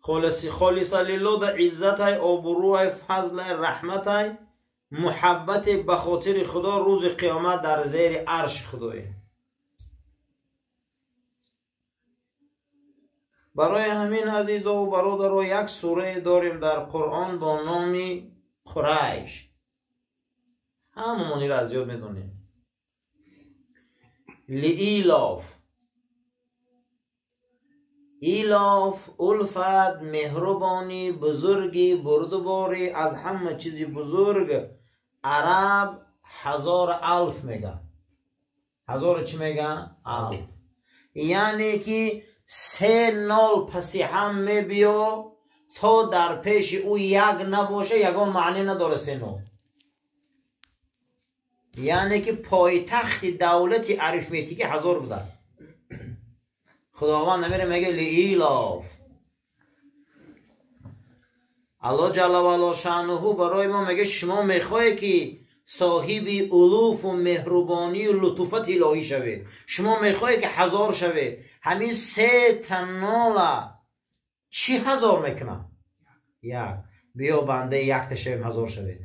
خالص لله در عزت های آبرو های فضل های رحمت های محبت به خاطر خدا روز قیامت در زیر عرش خدای. برای همین عزیزا و برادرها یک سوره داریم در قرآن با نام قریش. همونی را از یاد میدونیم. لإیلاف، ایلاف، الفت، مهربانی، بزرگی، بردباری، از همه چیزی بزرگ. عرب 1000 میگن. 1000 چی میگن؟ الف. یعنی که 3 نال پسی هم میبیا تا در پیش او یک نباشه یگان معنی نداره 3 نال. یعنی که پایتخت دولت اریتمتیک 1000 بوده. خداوند نمیره میگه لإیلاف. الله جل و علا شأنه برای ما میگه شما میخوای که صاحب الوف و مهربانی و لطفت الهی شوی، شما میخوای که 1000 شوی، همین 3 تنالا چی 1000 میکنه؟ یک. بیا بنده یک تا شویم 1000 شوی.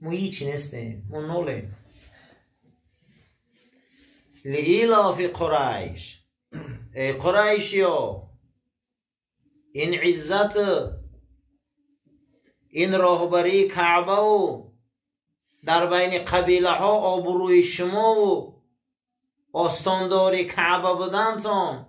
ما هیچی نیستیم، ما نولیم. لإیلاف قریش. ای قریشیا، این عزت، این راهبری کعبه و در بین قبیله ها آبروی شما و آستانداری کعبه بودنتان،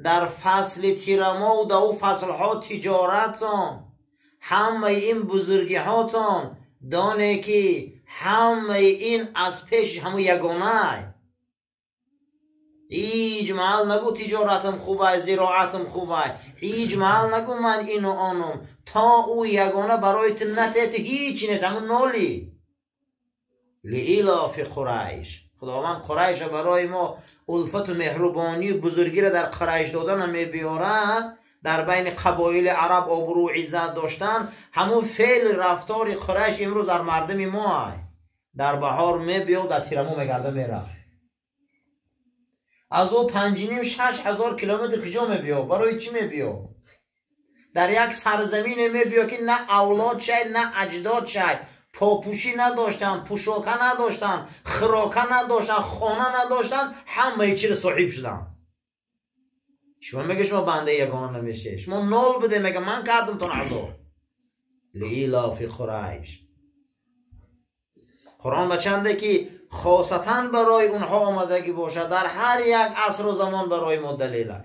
در فصل تیرما و در فصل ها تجارتتان، همه این بزرگی هاتان دانه که همه این از پیش همو یگانه. هیچ محل نگو تجارتم خوبه، زراعتم خوبه، هیچ محل نگو من اینو آنم، تا او یگانه برایت نتیت هیچ نیست، همون نولی. لإیلاف قریش. خداوند قریش برای ما الفت و مهربانی و بزرگی را در قریش دادن می بیاره. در بین قبایل عرب آبرو و عزت داشتن. همون فعل رفتار قریش امروز در مردم ما در بهار می بیا و در تیرمو میگرده میره. از او 5,500-6,000 کیلومتر کجا می بیا؟ برای چی می بیا؟ در یک سرزمین می بیا که نه اولاد شاید نه اجداد شاید پاپوشی نداشتن، پوشاکه نداشتن، خراکه نداشتن، خانه نداشتن، همه چی رو صاحب شدن. شما میگه شما بنده یگانه نمیشه، شما نال بده، میگه من کردم تون 1000. لإیلاف قریش. قرآن بچنده که خاصتا برای اونها آمدگی باشه، در هر یک عصر و زمان برای ما دلیله.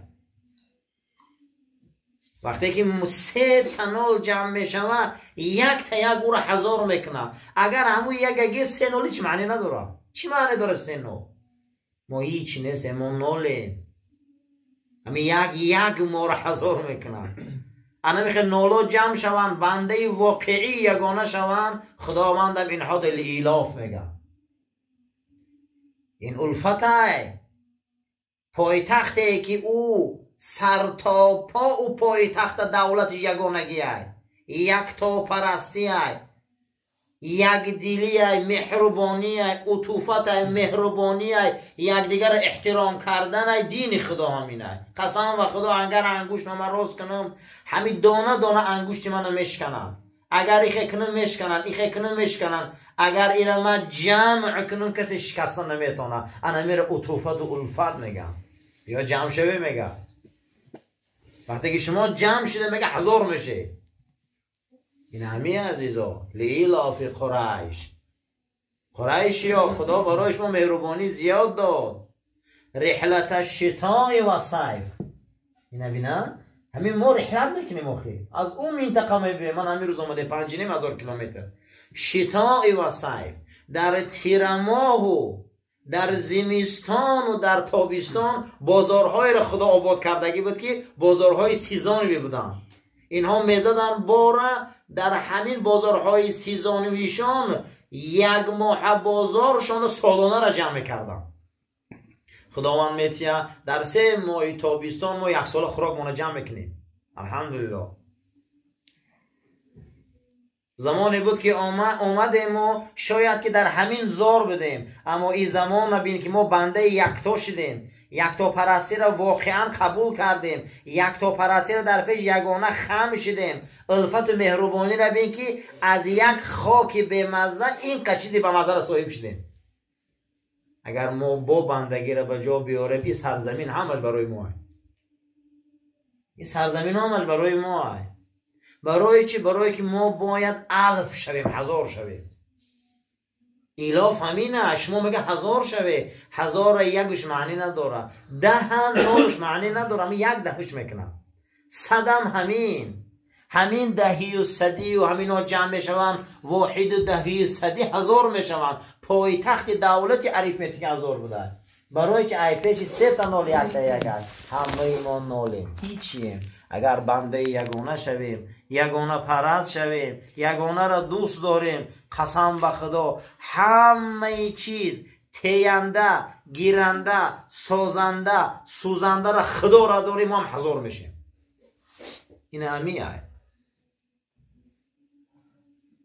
وقتی که 3 تنال جمع میشوه یک تا یک او را 1000 میکنه. اگر همون یک 3 نالی چی معنی نداره؟ چی معنی داره 3 نال؟ ما هیچ نیست، ما نالیم. همین یک ما را 1000 میکنه. انا میخواه نالا جمع شوند، بنده واقعی یگانه شوند. خداوندم اینها لإیلاف میگه. این الفته پایتخته که او سر تا پا او پایتخت دولت یگانگی یک تا پرستی یک دیلی مهربانی عطوفت مهربانی یک دیگر احترام کردن دین خدا همینه. قسم و خدا اگر انگوشت من راست کنم همین دانه دانه انگوشت من میشکنن. اگر ایخه کنم میشکنن، ایخه کنم میشکنن. اگر ایره من جمع کنم کسی شکستن نمیتونه. انا میره عطوفت و الفت میگم. یا جمع شوی میگم. وقتی که شما جمع شده میگه 1000 میشه. این همین عزیزا. لإیلاف قریش. قریشیا خدا برای شما مهربانی زیاد داد. رحلت الشتاء و صیف. این نبینه؟ همین ما رحلت میکنیم آخی. از اون منطقه میبینیم. من همین روز آمده 5,500 کیلومتر. شتاء و صیف. در تیرماه و در زمستان و در تابستان بازارهای را خدا آباد کردگی بود که بازارهای سیزانی بودن. اینها میزدن باره در همین بازارهای سیزانویشان یک ماه بازارشان سالانه را جمع کردن. خداوند میتیه در 3 ماه تابستان ما 1 سال خوراک مانه جمع میکنیم. الحمدلله. زمانی بود که آمده ما شاید که در همین زار بدیم، اما این زمان نبین که ما بنده یکتا شدیم. یکتاپرستی را واقعا قبول کردیم، یکتاپرستی را در پیش یگانه خم شدیم، الفت و مهربانی را بین که از یک خاک به مزه این چیزی به مزه را صاحب شدیم. اگر ما با بندگی را به جا بیاریم این سرزمین همش برای ما هست. این سرزمین همش برای ما هست. برای چی؟ برای که ما باید 1000 شویم، 1000 شویم. ایلاف همینه. شما میگه 1000 شوه، 1000 یکش معنی نداره، 10 نورش معنی نداره، همین 1 دهش میکنه. 100 همین دهی و صدی و همین ها جمع میشون، واحد و دهی و صدی 1000 میشون. پایتخت دولت اریتمتیک 1000 بوده. برای که ای پیش 3 تا نول یک تا یک است، همه ما نولیم، هیچیم. اگر بنده یگانه شویم، یگانه پرست شویم، یگانه را دوست داریم، قسم به خدا همه چیز تینده، گیرنده، سازنده، سوزنده را خدا را داریم، ما هم 1000 میشیم. این همیه.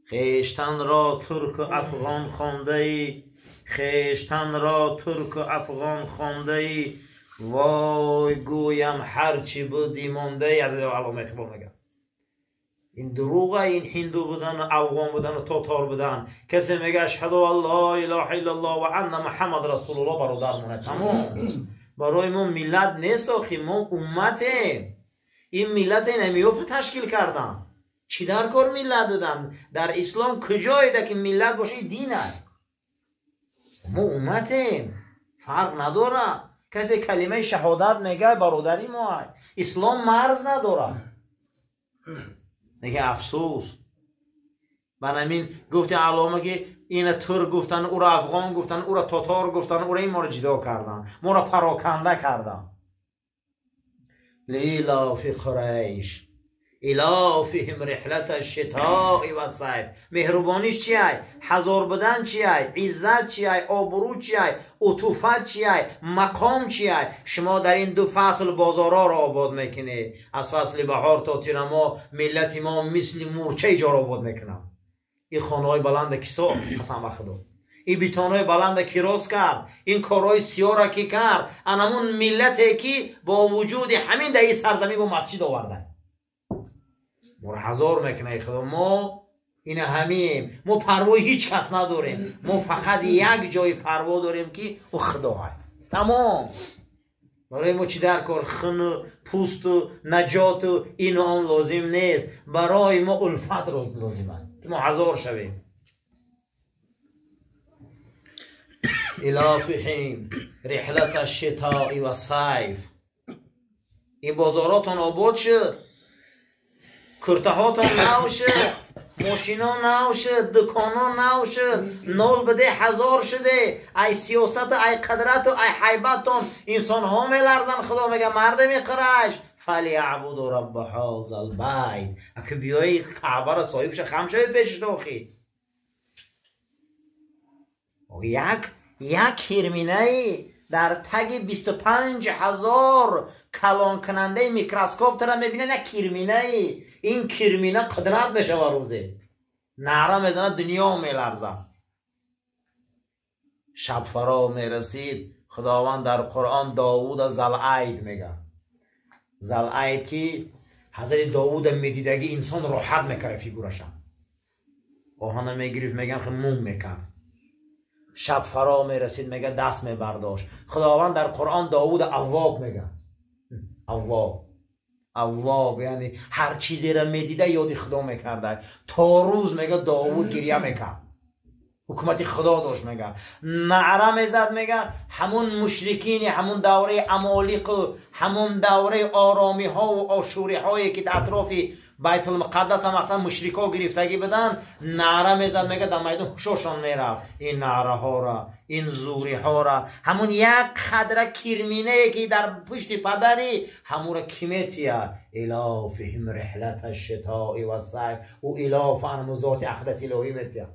خیشتن را ترک و افغان خونده ای، خیشتن را ترک و افغان خونده ای، وای گویم هرچی بودی مانده ای. از علامه اقبال میگم این دروغه. این هندو بودن و افغان بودن و تاتار بودن. کسی میگه اشهد ان لا اله الا الله و ان محمد رسول الله، برادرمونه. تمام. برای ما ملت نیست آخی، ما امتیم. این ملت نمیوب تشکیل کردن. چی در کار ملت دادن؟ در اسلام کجایی ده که ملت باشه دینه؟ ما امتیم، فرق نداره. کسی کلمه شهادت میگه برادری ما. اسلام مرز نداره. میگه افسوس. بنابراین گفت علامه که این ترک گفتن، او را افغان گفتن، او را تاتار گفتن، او را این ما را جدا کردن، ما را پراکنده کردن. لیلاف قریش الافهم رحلت الشتاء و صیف. مهربانیش چی ای؟ 1000 بدن چی ای؟ عزت چی ای؟ آبرو چی ای؟ عطوفت چی ای؟ مقام چی ای؟ شما در این 2 فصل بازارا را آباد میکنه. از فصل بهار تا تیر ما ملت ما مثل مورچه جا را آباد میکنم. این خانه های بلند کی ساخت؟ قسم به خدا. این بیتان های بلند کی راست کرد؟ این کارهای سیاه را کی کرد؟ انمون ملتی که با وجود همین در این سرزمین با مسجد آورده. ما را 1000 میکنه خدا. ما این همیم. ما پروای هیچ کس نداریم. ما فقط یک جای پروا داریم که او خدا هست. تمام. برای ما چی در کار؟ خن و پوست و نجات و این و آن لازم نیست. برای ما الفت لازمه که ما 1000 شویم. الافهم رحلت الشتاء و صیف. این بازاراتون آباد شد، کرته هاتون نو شد، ماشینا نو شد، دکانا نو شد، نول بده 1000 شده. ای سیاست و ای قدرت و ای حیبتون انسان ها میلرزن. خدا میگه مردم قریش فلیعبدوا رب هذا البیت. اگه بیایی کعبه را صاحب شه، خم شوی پیشش داخل. یک کرمینه در تگ 25000 کلان کننده میکروسکوپ را میبینن. یک کرمینه، این کرمینه قدرت بشه و روزه نعره میزنه دنیا میلرزه. شب فرا میرسید. خداوند در قرآن داوود زلعید میگه. زلعید که حضرت داوود میدیدگی انسان راحت میکره فیگورشم. آهانه میگریف میگن که موم میکن. شب فرا میرسید میگه دست میبرداشت. خداوند در قرآن داوود اواب میگه. اواب یعنی هر چیزی را میدیده یادی خدا میکرده. تا روز میگه داوود گریه میکرد. حکومت خدا داشت میگه. نعره میزد میگه همون مشرکین، همون دوره امالیق، همون دوره آرامی ها و آشوری هایی که در اطراف بیت المقدس هم اصلا مشرک ها گرفتگی بدن، نعره میزد میگه در میدان هوششان میرفت. این نعره ها را، این زوری ها را، همون یک خدره کرمینه که در پشت پدری همون را کمیتیه. الافهم رحلت الشتاء و صیف. او الاف انمو ذات اخدت الهی میتیه.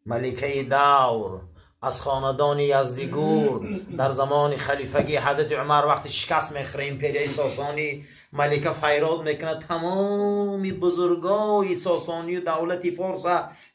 ملکه دور از خاندان یزدیگور در زمان خلیفگی حضرت عمر وقتی شکست میخوره امپریای ساسانی، ملکه فریاد میکنه تمامی بزرگای ساسانی و دولتی فارس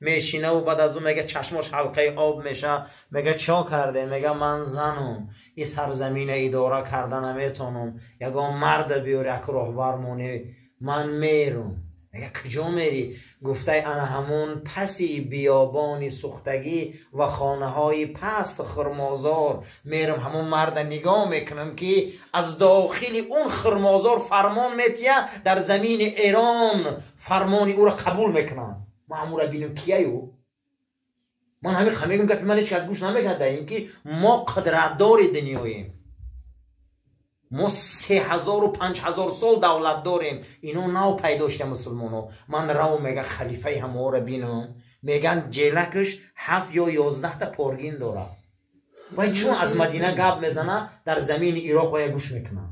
میشینه و بعد از اون میگه چشمش حلقه آب میشه. میگه چا کرده؟ میگه من زنم این سرزمین اداره کردن نمیتونم، یگان مرد بیار یک راهبر مونه من میرم. میگه کجا میری؟ گفته انا همون پسی بیابانی سوختگی و خانه های پست خرمازار میرم، همون مرد نگاه میکنم که از داخل اون خرمازار فرمان میتیه در زمین ایران فرمانی او را قبول میکنم. من همون را بینم کیه او؟ من همین خمیگم که من هیچ از گوش نمیکنده این که ما قدرتدار دنیاییم، ما 3000 و 5000 سال دولت داریم، اینو نو پیدا شده مسلمانو. من رو میگه خلیفه همه را بینم، میگن جیلکش 7 یا 11 تا پارگین داره و چون از مدینه گپ میزنه در زمین عراق و گوش میکنه،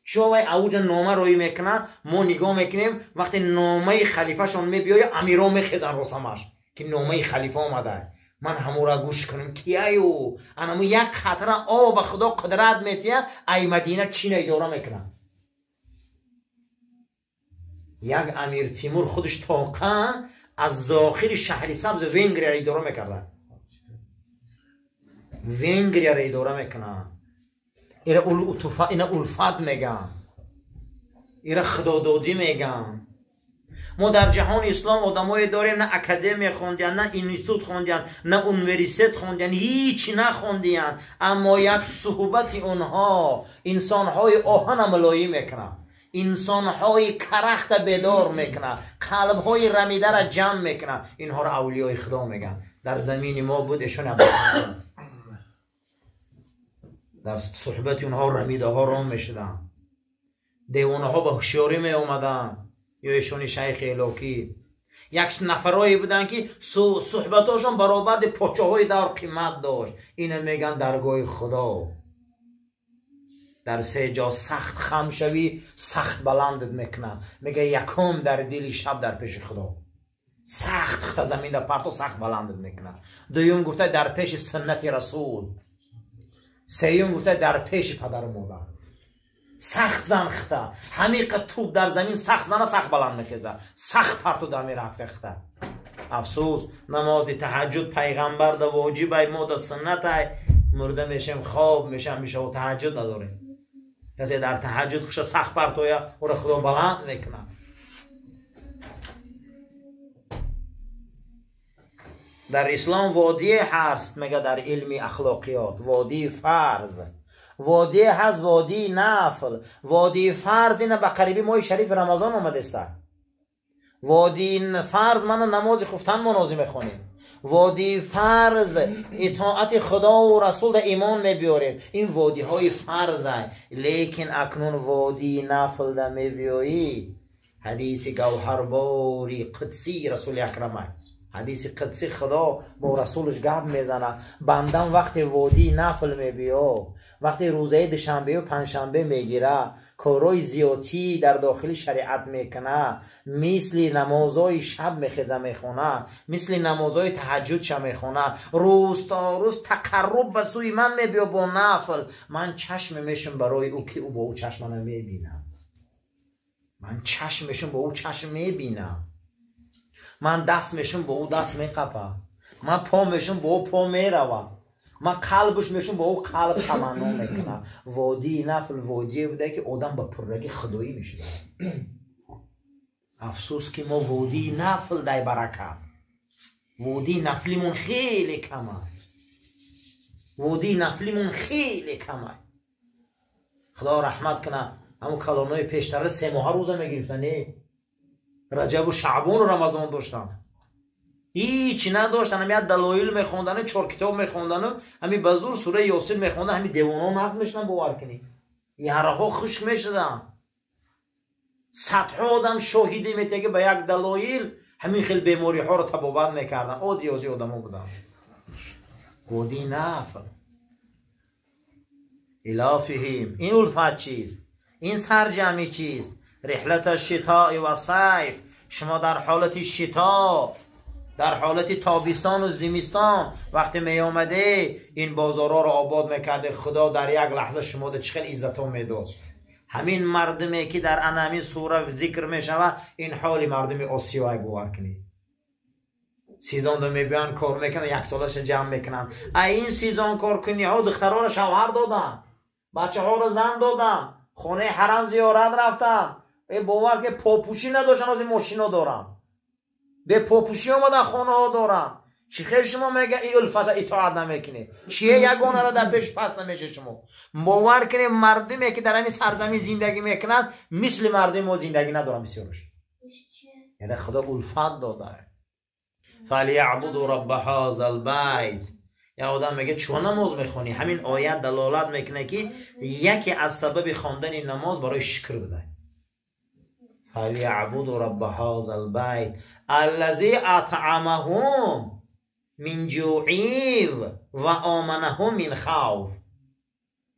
چون وای اوج نامه روی میکنه ما نگاه میکنیم، وقتی نامه خلیفه شون میبیایه امیران میخیزن رسمش که نامه خلیفه آمده، من همو را گوش کنم کیه او؟ انمو یک خطره آب خدا قدرت میتیه ای مدینه چین اداره میکنه. یک امیر تیمور خودش طاقه از داخل شهر سبز وینگریا را اداره میکرده، وینگریا را اداره میکنه. اینا الفت میگن، اینا خدادادی میگن. ما در جهان اسلام آدمایی داریم نه اکادمی خوندن، نه اینستیتوت خوندن، نه اونیورسیته خوندن، هیچ نخوندن، اما یک صحبت اونها انسانهای آهن ملایم میکنه، انسانهای کرخت بیدار میکنه، قلبهای رمیده را جمع میکنه. اینها را اولیای خدا میگن. در زمین ما بود ایشون در صحبت اونها رمیده ها رام میشدن، دیوانه ها به هوشیاری می اومدن، یا ایشون شیخ الهی یک نفرایی بودن که صحبتاشون برابر پاچه های دور قیمت داشت. اینو میگن درگاه خدا. در سه جا سخت خم شوی سخت بلندت میکنه. میگه یکم در دل شب در پیش خدا، سخت خط زمین در پرتو سخت بلندت میکنه. دویم گفته در پیش سنت رسول. سیوم گفته در پیش پدر مادر. سخت زن خطه همین قد توپ در زمین سخت زنه سخت بلند میخیزه، سخت پرتو دمی رفته خطه. افسوس نماز تهجد پیغمبر دا واجب ما دا سنت مرده میشیم خواب میشم میشه و تهجد نداریم. کسی در تهجد خوش سخت پرتویه او را خدا بلند میکنه. در اسلام وادی هست، میگه در علم اخلاقیات وادی فرض، وادی هست وادی نفل. وادی فرض اینه به قریبی ماه شریف رمضان آمده است. وادی فرض منو نماز خفتن منازی میخونیم، وادی فرض اطاعت خدا و رسول در ایمان میبیاریم. این وادی های فرض هست. لیکن اکنون وادی نفل در میبیایی. حدیث گوهرباری قدسی رسول اکرمه، حدیث قدسی خدا با رسولش گپ میزنه. بندم وقتی وادی نفل میبیا، وقتی روزه دوشنبه و پنجشنبه میگیره، کارای زیاتی در داخل شریعت میکنه، مثل نمازهای شب میخیزه میخونه، مثل نمازهای تهجد شب میخونه، روز تا روز تقرب به سوی من میبیا با نفل. من چشم میشم برای او که او با او چشم منو میبینم، من چشم میشم با او چشم میبینم، من دست میشم با او دست میقپه، من پا میشم با او پا میروه، من قلبش میشم با او قلب تمنا میکنه. وادی نفل وادی بوده که آدم به پررگی خدایی میشه. افسوس که ما وادی نفل دای برکت، وادی نفلیمون خیلی کمه، وادی نفلیمون خیلی کمه. خدا رحمت کنه. همون کلانای پیشتر 3 ماه روزه میگرفتن، رجب و شعبان و رمضان داشتن، هیچ نداشتن. همین دلایل میخوندن، 4 کتاب میخوندن، همین بزور سوره یاسین میخوندن، همین دیوانان نقض میشدن باور کنی، یارها خشک میشدن. صدها آدم شاهدی میته که به یک دلایل همین خیلی بیماری ها رو تبابت میکردن. عادی آدم ها بودن. گودی نفر الافهم. این الفت چیست؟ این سرجمی چیست؟ رحلت شتاء و صیف. شما در حالت شتا، در حالت تابستان و زمستان وقتی می آمده این بازارها رو آباد میکرده، خدا در یک لحظه شما ده چخیل عزت ها میداد. همین مردمی که در انمی سوره ذکر می شود این حال مردم آسیایی باور کنید. سیزان دو میبیان کار میکنن، یک سالش جمع میکنن. این سیزان کار کنی ها دخترها را شوهر دادن، بچه ها را زن دادن، خونه حرم زیارت رفتن. باور که پاپوشی نداشتن از این ماشینا دارن، به پاپوشی آمدن خونه ها دارن. چی خیلی شما میگه این الفت اطاعت نمیکنه؟ چیه یگانه را در پیش پس نمیشه؟ شما باور کنید مردمی که در همین سرزمین زندگی میکنن مثل مردم ما زندگی ندارن بسیارش. یعنی خدا الفت داده. فلیعبدوا رب هذا البیت. یا آدم میگه چون نماز میخونی؟ همین آیت دلالت میکنه که یکی از سبب خواندن نماز برای شکر بده. فلیعبدوا رب هذا البیت الذی اطعمهم من جوع و آمنهم من خوف.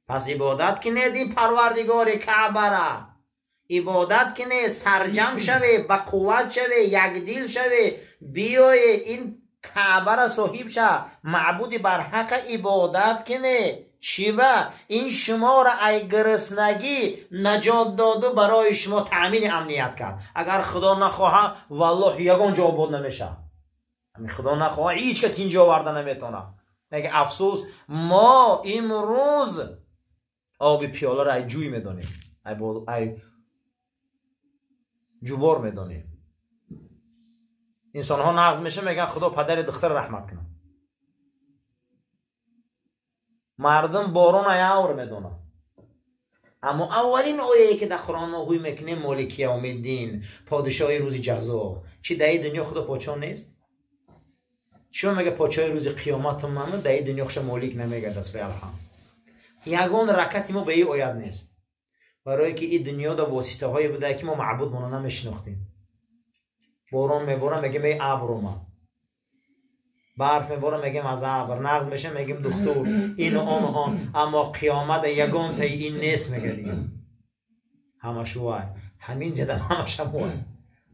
پس عبادت کنید این پروردگار کعبه را، عبادت کنید، سرجم شوی، با قوت شوی، یک دل شوی، بیای این کعبه را صاحب شه، معبود بر حق عبادت کنه. چی و این شما را ای گرسنگی نجات داده برای شما تأمین امنیت کرد. اگر خدا نخواه والله یگان جا آباد نمیشه. همین خدا نخواه هیچ که اینجا آورده نمیتونه. نگه افسوس ما امروز آب پیاله را ای جوی میدانیم، ای جوبار میدانیم. انسان ها نغز میشه میگن خدا پدر دختر رحمت کنه. مردم بارون ایور میدونه. اما اولین آیه‌ای که در قرآن نازل میکنه مالک یوم الدین، پادشاه روز جزا. چی در دنیا خدا پادشاه نیست؟ شما میگه پادشاه روز قیامت هم در دنیا خش مالک نمیگه دست الحم. یگان رکعتی ما به این آیت نیست، برای که این دنیا در واسطه های بوده که ما معبود مون نمیشناختیم. بارون میباره میگیم ای ابر اومد، برف میباره میگیم از ابر، نغز میشه میگیم دکتر، این و آن. اما قیامت یگان تا این نیست میگه دیگه. همش وای همین جدا همش وای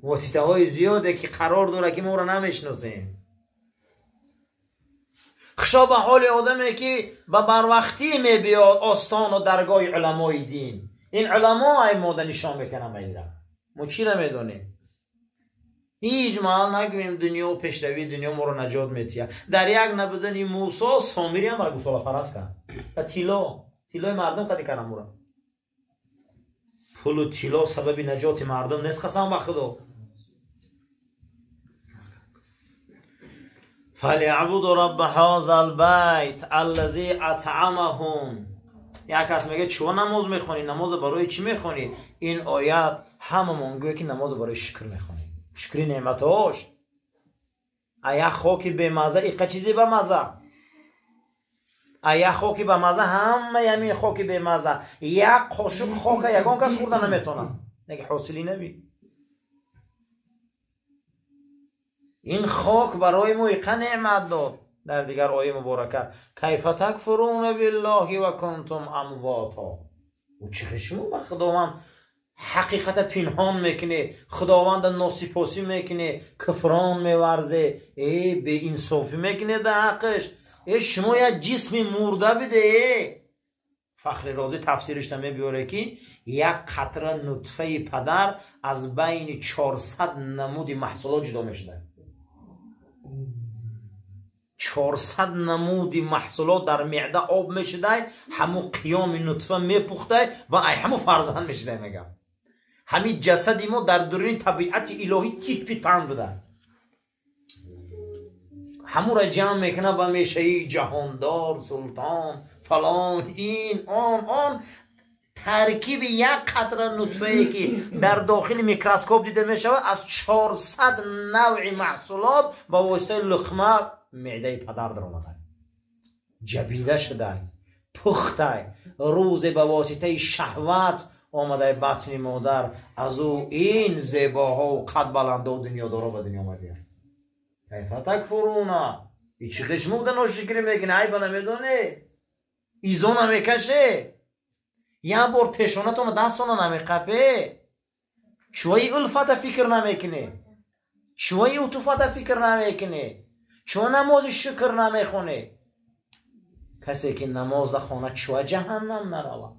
واسطه های زیاده که قرار داره که ما رو نمیشناسیم. خشا به حال آدمی که به بروقتی میبیاد آستان و درگاه علمای دین. این علما ای ماده نشان میکنم ایران. ما چی رو میدونیم؟ هیچ محل نگویم دنیا و پیشروی دنیا ما رو نجات میتیه. در یک نبودن موسی سامری هم را گوساله پرست کرد. و تیلای مردم قدی کردن مورا. پول و تیلا سبب نجات مردم نیست قسم بخدا. فلیعبدوا رب هذا البیت الذی اطعمهم. یک کس میگه چون نماز میخونی؟ نماز برای چی میخونی؟ این آیت همه منگوه که نماز برای شکر میخونی، شکری نعمتاش. ایا خاکی به مزه ایقا چیزی به مزه، ایا خاکی به مزه همه یمین خاکی به مزه. یک قاشق خاک یگان کس خوردن نمیتونه، نگه حاصلی نبی. این خاک برای ما ایقا نعمت داد. در دیگر آیه مبارکه کیف تکفرون بالله و کنتم امواتا. و چه خشمو به خداوند حقیقت پنهان میکنه، خداوند ناسپاسی میکنه، کفران میورزه، به انصافی میکنه در حقش. شما یک جسم مرده بده. فخر رازی تفسیرش میبیاره که یک قطره نطفه پدر از بین 400 نمود محصولات جدا میشده. 400 نمودی محصولات در معده آب میشده، همو قیام نطفه میپخته و همو فرزند میشده. میگم همین جسدی ما در درون طبیعت الهی تیک پیت پند بوده، همو را جمع میکنه و میشه ای جهاندار سلطان فلان این آن. ترکیب یک قطره نطفه ای که در داخل میکروسکوپ دیده میشود از 400 نوع محصولات با واسطه لقمه معده پدر در آمده، جبیده شده، پخته، روز به واسطه شهوت آمده بطن مادر، از او این زیباها و قد بلنده و دنیا دارا به دنیا آمده. کیف تکفرون. این چی خشمو ده ناشکری میکنه؟ ای با نمیدونه ایزون نمیکشه، یک بار پیشونتون دستون نمیقپه. چوی الفت فکر نمیکنه، چوی عطوفت فکر نمیکنه، چون نماز شکر نمیخونه. کسی که نماز در خانه چوی جهنم نروه.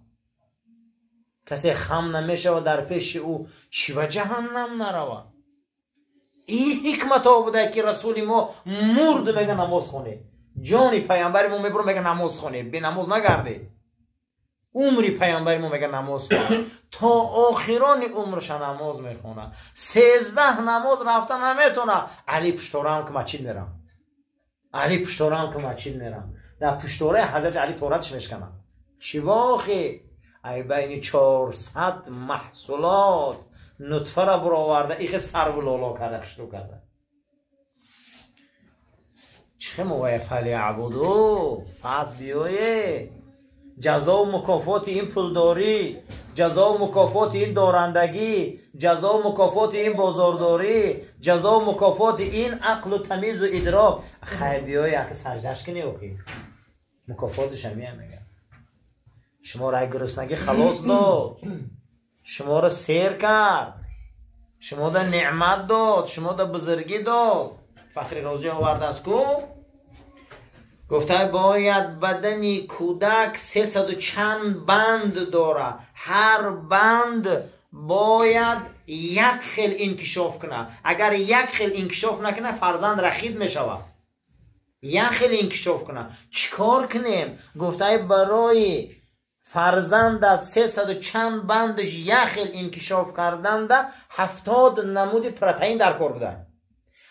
کسی خم نمیشه و در پیش او چی و جهنم نروه. این حکمت ها بوده که رسول ما مرد میگه نماز خونه، جانی پیامبر ما میبره میگه نماز خونه، به نماز نگرده. عمری پیامبر ما میگه نماز خونه، تا آخران عمرش نماز میخونه. 13 نماز رفتن نمیتونه. علی پشتورم که مسجد میرم، علی پشتورم که مسجد میرم. در پشتوره حضرت علی توراتش میشکنم. چی واخی ای بین 400 محصولات نطفه را برآورده، ایخ سر و لالا کرده، خشلو کرده. چه موقع فلیعبدو، پس بیایه جزا و مکافات این پولداری، جزا و مکافات این دارندگی، جزا و مکافات این بازارداری، جزا و مکافات این عقل و تمیز و ادراک. خیلی بیایه که سرجش کنی اوکی مکافاتش همیه میگه. شما را گرسنگی خلاص داد، شما را سیر کرد، شما را نعمت داد، شما را بزرگی داد. فخر رازی آورد از کو گفته باید بدنی کودک 300 و چند بند داره، هر بند باید یک خیل انکشاف کنه. اگر یک خیل انکشاف نکنه فرزند رخید میشوه. یک خیل انکشاف کنه. چیکار کنیم؟ گفته برای فرزندت 300 و چند بندش یک خیل انکشاف کردن ده 70 نمود پروتئین در کار بوده.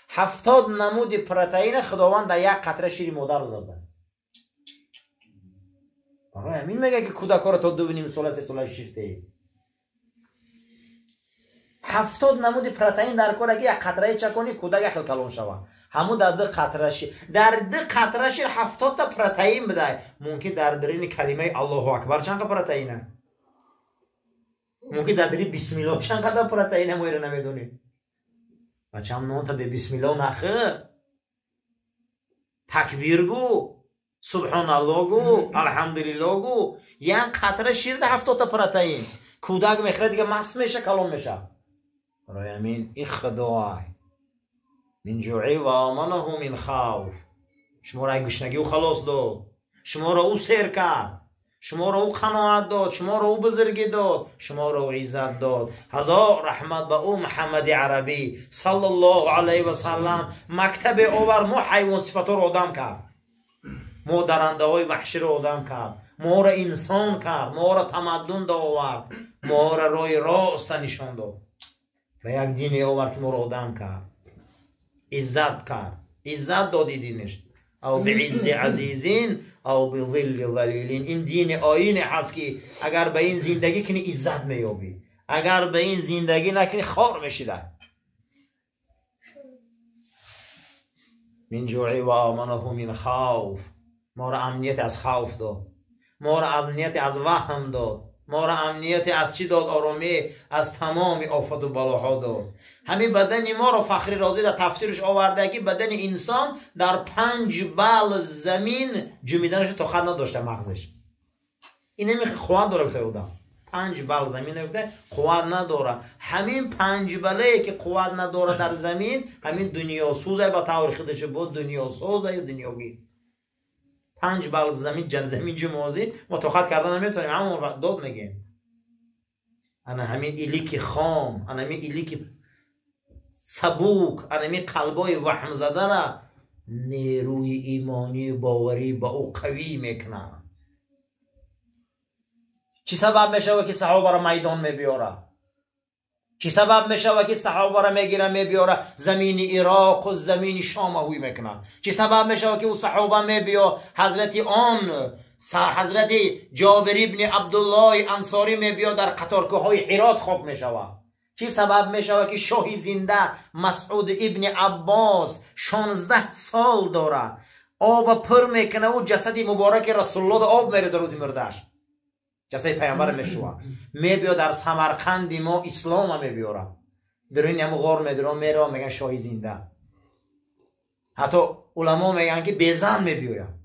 70 نمود پروتئین خداوند در یک قطره شیر مادر داده. برای همین میگه که کودک را تا 2.5 سال 3 سال شیرته. 70 نمود پروتئین در کار اگه یک قطره چکنی کودک خیلی کلان شوه. همون در 2 قطره شیر، در 2 قطره شیر 70 تا پروتئین بده. ممکن در درین کلمه الله اکبر چند تا پروتئینه؟ ممکن در درین بسم الله چند تا پروتئینه ما رو نمیدونیم. بچه هم نون تا به بسم الله نخه، تکبیر گو، سبحان الله گو، الحمدلله گو. یک قطره شیر ده 70 تا پروتئین. کودک میخوره دیگه مست میشه، کلان میشه. برای همین این خدای من جوعی و آمنه من خوف. شما را گشنگی و خلاص داد، شما را او سیر کرد، شما را او قناعت داد، شما را او بزرگی داد، شما را او عزت داد. هزار رحمت به او محمد عربی صلی الله علیه و سلم. مکتب آور ما حیوان صفت رو آدم کرد، ما درنده های وحشی رو آدم کرد، ما را انسان کرد، ما را تمدن آورد، ما را راه راست نشان داد و یک دین آورد که ما را آدم کرد، عزت کرد، عزت دادی دینش. او بعز عزیزین او بظل ظلیلین. این دین آیین هست که اگر به این زندگی کنی عزت میابی، اگر به این زندگی نکنی خار میشیده. من جوعی و آمنه من خوف. ما را امنیت از خوف داد، ما را امنیت از وهم داد، ما را امنیت از چی داد؟ آرامی از تمام آفت و بلاها داد. همین بدن ما را فخر رازی در تفسیرش آورده که بدن انسان در 5 بال زمین جمیدنش تا خط نداشته مغزش. این نمیخه قوت داره بتای بودم. 5 بال زمین نبوده قوت نداره. همین 5 باله که قوت نداره در زمین، همین دنیا سوزه با طور خودش بود، دنیا سوزه یا دنیاوی. 5 بال زمین زمین جمازی ما تا خط کردن نمیتونیم، همون داد میگیم. انا همین ایلیک خام، انا همین ایلیک سبوک، انا همین قلبای وهم زده را نیروی ایمانی باوری با او قوی میکنه. چی سبب میشه که صحابه را میدان میبیاره؟ چی سبب میشه که صحابه را میگیره میبیاره زمین عراق و زمین شام هوی میکنه؟ چی سبب میشه که او صحابه میبیا حضرت جابر ابن عبدالله انصاری میبیا در قطارگاه‌های هرات خواب میشوه؟ چی سبب میشوه که شاه زنده مسعود ابن عباس 16 سال داره، آب پر میکنه و جسد مبارک رسول الله آب میریزه روزی مردش، جسد پیامبر میشوه، میبیا در سمرقند ما اسلام میبیاره، در این همه غار میدرم میره میگن شاه زنده. حتی علما میگن که بزن میبیاید.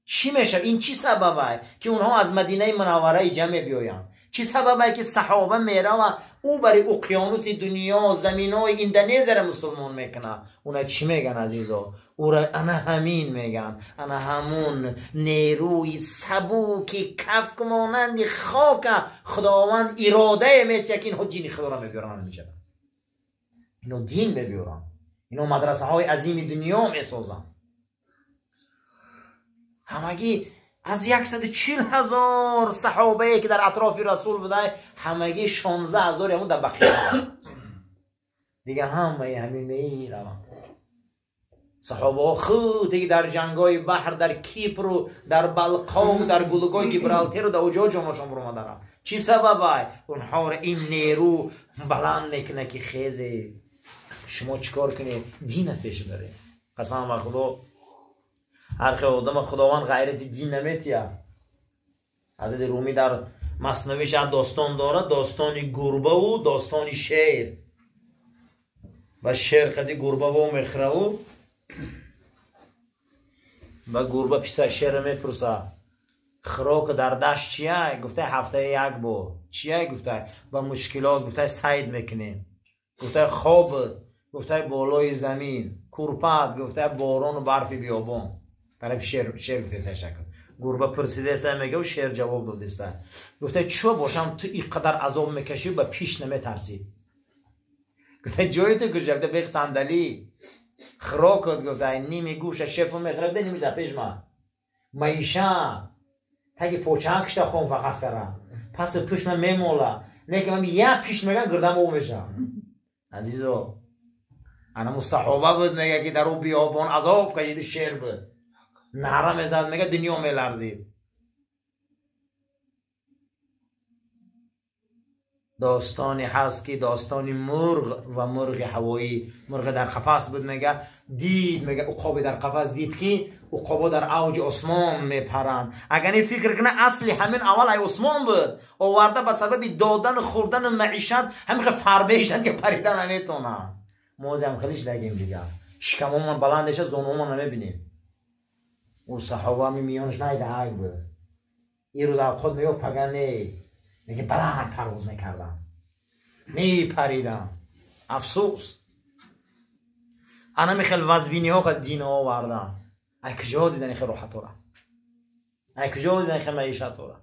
چی میشه؟ این چی سببه که اونها از مدینه منوره جمع بیاین؟ چی سببه که صحابه میره و او برای اقیانوس دنیا زمینای این دنیزه را مسلمان میکنه؟ اونا چی میگن عزیزا؟ او را انا همین میگن، انا همون نیروی سبوکی کفک مانند خاک خداوند اراده میچه که اینها دین خدا را میبیرن میشن، اینو دین میبیرن، اینو مدرسه های عظیم دنیا میسازن. همگی از 140,000 صحابه که در اطراف رسول بوده، همگی 16,000 همون در بقیه دیگه همه همین میرون. صحابه خود دیگه در جنگای بحر، در کیپر و در بلقا و در گلگای گیبرالتر و در اوجا جانشان برمدن. چی سببه؟ اونها را این نیرو بلند میکنه که خیزه شما چیکار کنید؟ دین پیش بره. قسم به خدا هر که آدم خداوند غیرت دین نمیتیه. حضرت رومی در مثنویش داستان داره، داستان گربه و داستان شیر. و شیر قدی گربه و مخره و گربه پیش شیر میپرسه خوراک در دشت چیه؟ گفته هفته یک بار. چیه؟ گفته با مشکلات. گفته سید میکنیم. گفته خواب. گفته بالای زمین. کرپت. گفته باران و برف بیابان. طرف شیر گفته سه شکل. گربه پرسیده سه میگه و شیر جواب داده سه. گفته چو باشم تو اینقدر عذاب میکشی و پیش نمیترسی؟ گفته جای تو کجا؟ گفته بیخ صندلی خراکت. گفته نیمی گوش شف میخرده نیمی زپیش من میشه تاگه پوچه کشته خون فقط کرم پس پیش من میموله، لیکن من یک پیش میگم گردم او میشم. عزیزو انا صحابه بود میگه که در او بیابان عذاب کشید شیر بود، نعره میزد میگه دنیا میلرزید. داستانی هست که داستانی مرغ و مرغ هوایی. مرغ در قفس بود میگه دید، میگه عقاب در قفس دید که عقابا در اوج آسمان میپرن. اگر این فکر کنه اصلی همین اول ای آسمان بود، آورده به سبب دادن خوردن معیشت همین فربهشن که پریدن نمیتونن. موزه هم خیلیش نگیم دیگه، شکممون بلندشه زونمون نمیبینیم. اون صحابه همی میانش نایده های بود. این روز خود میگفت پگنه میگه بلند پرواز میکردم میپریدم. افسوس انا میخیل وزبینی ها قد دین ها وردم. ای کجا دیدن این خیل روحت را، ای کجا دیدن این خیل معیشت را.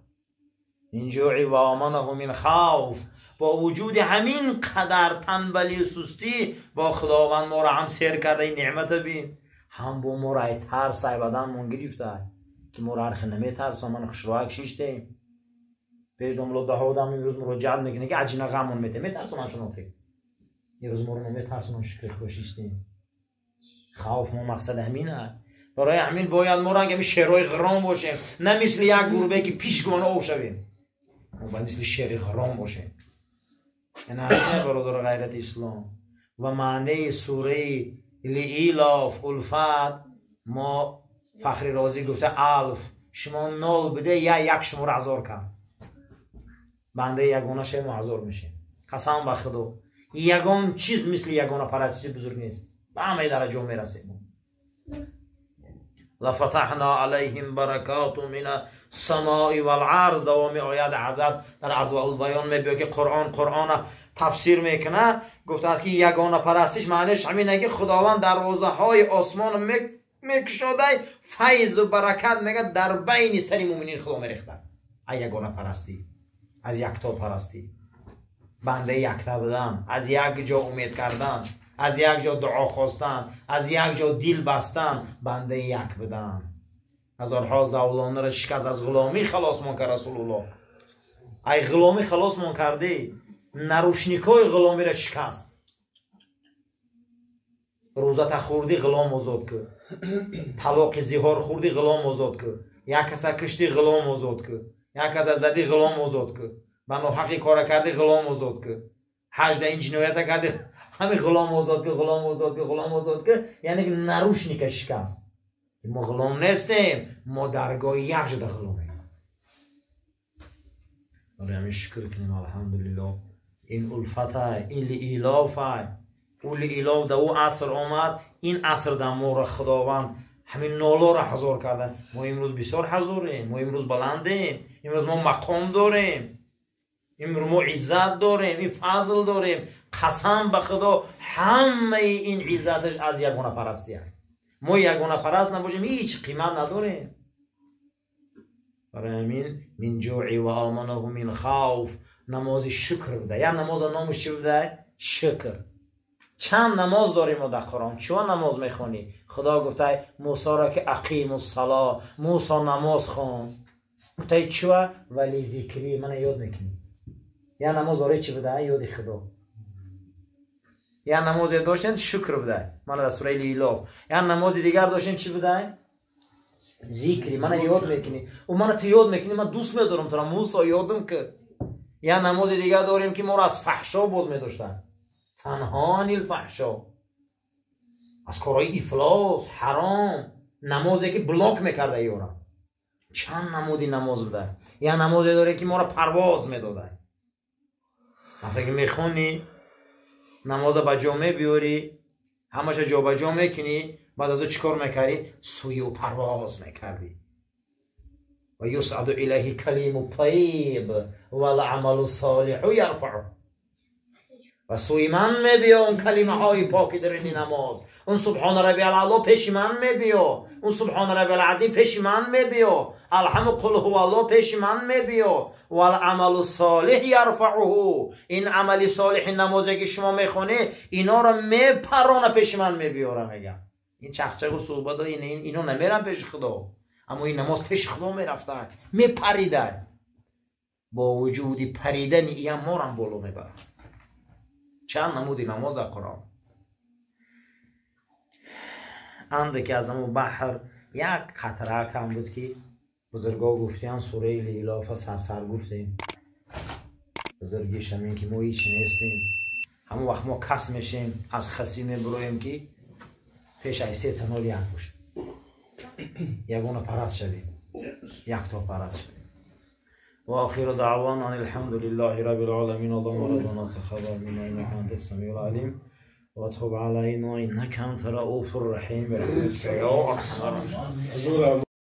این جوعی و آمنه من خوف. با وجود همین قدر تنبلی و سستی با خداوند ما را هم سیر کرده. این نعمت بین هم با ما را ای ترس ای بدن من گرفته که ما را هرخی نمی ترس. من خشروعک شیشتیم پیش دنبالو ده ها دم این روز مرا جلب میکنه که عجینه غمون میترسونن شما که این روز مرا نمیترسونن شکر خوشیشتیم. خوف ما مقصد همینه. برای همین باید ما را همی شیرهای غرام باشیم، نه مثل یک گربه که پیشگانه او شویم. ما باید مثل شیر غرام باشیم. این همینه برادر غیرت اسلام. و معنی سوره لإیلاف الفت ما فخر رازی گفته الف شما نال بده یا یک شماره هزار کن، بنده یگانه شیم و هزار میشیم. قسم به خدا یگان چیز مثل یگانه پرستش بزرگ نیست. به همه درجه میرسیم. لفتحنا علیهم برکات من السماء والارض. دوام آیات حضرت در اضواء البیان میگه که قرآن تفسیر میکنه. گفته است که یگانه پرستش معنیش همینه که خداوند دروازه های آسمان میکشاده، فیض و برکت میگه در بین سری مومنین خدا میریخته. یگانه پرستی، از یکتا پرستی، بنده یکتا بودن، از یک جا امید کردن، از یک جا دعا خواستن، از یک جا دل بستن، بنده یک بودن. هزارها زولانه را شکست از غلامی خلاص من کرد رسول الله. ای غلامی خلاص من کردی، نروشنیکای غلامی را شکست. روزت خوردی غلام آزاد که، طلاق زیهار خوردی غلام آزاد که، یک کس کشتی غلام آزاد که، یک کس زدی غلام آزاد که، منو حقی کار کردی غلام آزاد که، حج این جنایت کردی همین غلام آزاد که، غلام آزاد که، غلام آزاد که. یعنی که نروشنیک شکست. ما غلام نیستیم، ما درگاه یک جدا غلامیم. برای همین شکر کنیم الحمدلله. این الفته، این لإیلافه، اون لإیلاف در او عصر آمد. این عصر در ما را خداوند همین نالا را حضور کردن. ما امروز بسیار حضوریم، ما امروز بلندیم، امروز ما مقام داریم. امرو ما عزت داریم، این فضل داریم. قسم به خدا همه این عزتش از یگانه پرستی هست. ما یگانه پرست نباشیم هیچ قیمت نداریم. برای همین من جوعی و آمنه من خوف نماز شکر بده. یا نماز نامش چی بده؟ شکر. چند نماز داریم ما در قرآن؟ چون نماز میخونی؟ خدا گفته موسی را که اقیم الصلاة، موسی نماز خون. گفته چوا؟ ولی ذکری من یاد میکنی. یا نماز برای چی بده؟ یاد خدا. یا نماز داشتن شکر بده. من در سوره لیلاف. یا نماز دیگر داشتن چی بده؟ ذکری من یاد میکنی. و من تو یاد میکنی، من دوست میدارم تو را موسی یادم که. یا نماز دیگر داریم که ما را از فحشا باز میداشتن. تنها عن الفحشا، از کارهای افلاس حرام. نمازی که بلاک میکرده یارم. چند نمودی نماز بده. یا نمازی داره که ما را پرواز میداده. وقتی که میخونی نماز با جامعه بیاری، همش جا با جا میکنی، بعد از او چیکار میکردی؟ سوی و پرواز میکردی. و یصعد الیه کلیم الطیب والعمل الصالح یرفعه. و سوی من میبیا اون کلمه های پاکی در این نماز. اون سبحان ربی العلا پیش من میبیا. اون سبحان ربی العظیم پیش من میبیا. الحمد قل هو الله پیش من میبیا. و العمل الصالح یرفعه. این عمل صالح نمازی که شما میخونی اینا رو میپرانه پیش من میبیاره. میگم این چخچق و صحبت اینا نمیرن پیش خدا، اما این نماز پیش خدا میرفتن، میپریدن. با وجودی پریدن این ما رو بالا میبرن. چند نمودی نماز قرآن. انده که از همون بحر یک قطره کم بود که بزرگا گفتیم سوره لیلاف سرسر گفتیم. بزرگیش همین که ما هیچ نیستیم. همون وقت ما کس میشیم از خسی میبرویم که پیش ایسته تنال یک باشه. یگونه پرست شدیم، یک تا پرست شدیم. و آخر دعوانا الحمد لله رب العالمین. اللهم ربنا تقبل منا انك انت السميع العليم وتب علينا انك انت الرؤوف الرحيم برحمتك يا ارحم الراحمين.